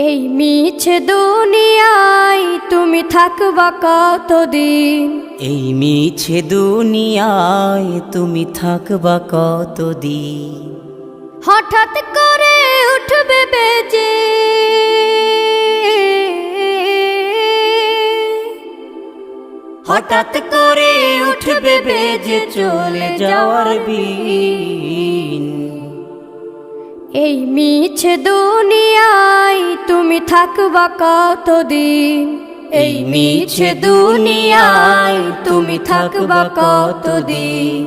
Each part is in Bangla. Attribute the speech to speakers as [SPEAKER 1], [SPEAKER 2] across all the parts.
[SPEAKER 1] এই মিছে দুনিয়ায় তুমি থাকবা কতদিন?
[SPEAKER 2] এই মিছে দুনিয়ায় তুমি থাকবা কতদিন?
[SPEAKER 1] হঠাৎ করে উঠবে বেজে
[SPEAKER 2] হঠাৎ করে উঠবে বেজে চলে যাওয়ার বিন।
[SPEAKER 1] এই মিছে দুনিয়ায় তুমি থাকবা কতদিন?
[SPEAKER 2] এই মিছে দুনিয়ায় তুমি থাকবা কতদিন?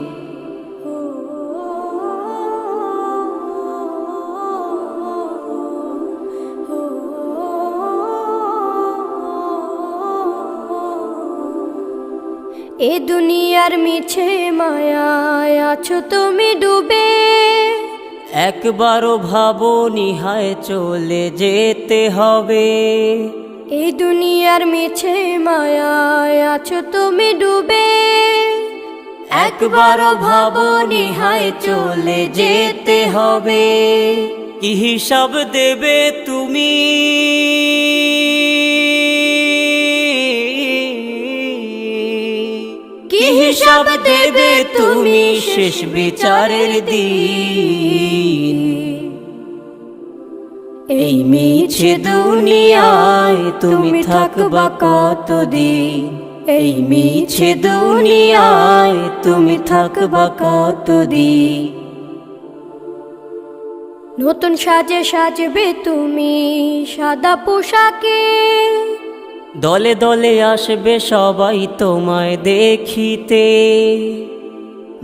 [SPEAKER 1] এ দুনিয়ার মিছে মায়ায় আছো তুমি ডুবে,
[SPEAKER 2] একবারও ভাবনি হায় চলে যেতে হবে।
[SPEAKER 1] এই দুনিয়ার মিছে মায়ায় আছো তুমি ডুবে,
[SPEAKER 2] একবারও ভাবনি হায় চলে যেতে হবে। কি হিসাব দেবে তুমি? কি হিসাব দেবে তুমি শেষ বিচারের দিন? এই মিছে দুনিয়ায় তুমি থাকবা কতদিন? এই মিছে দুনিয়ায় তুমি থাকবা কতদিন?
[SPEAKER 1] নতুন সাজে সাজবে তুমি সাদা পোশাকে,
[SPEAKER 2] দলে দলে আসবে সবাই তোমায় দেখিতে।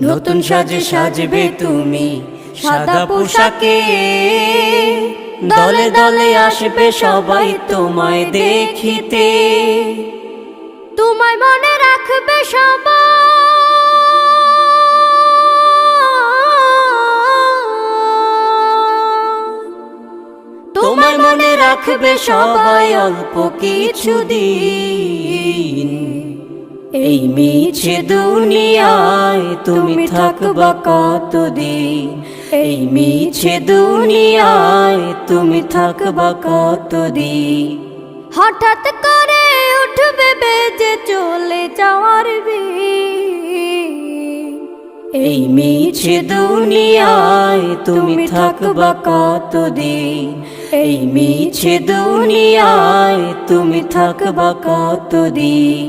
[SPEAKER 2] নতুন সাজে সাজবে তুমি সাদা পোশাকে, দলে দলে আসবে সবাই তোমায় দেখিতে।
[SPEAKER 1] তোমায় মনে রাখবে সবাই,
[SPEAKER 2] তোমায় মনে রাখবে সবাই অল্প কিছুদিন। এই মিছে দুনিয়ায় তুমি থাকবা কতদিন? এই মিছে দুনিয়ায় তুমি থাকবা কতদিন?
[SPEAKER 1] হঠাৎ করে উঠবে বেজে চলে যাওয়ার বিন।
[SPEAKER 2] এই মিছে দুনিয়ায় তুমি থাকবা কতদিন? এই মিছে দুনিয়ায় তুমি থাকবা কতদিন?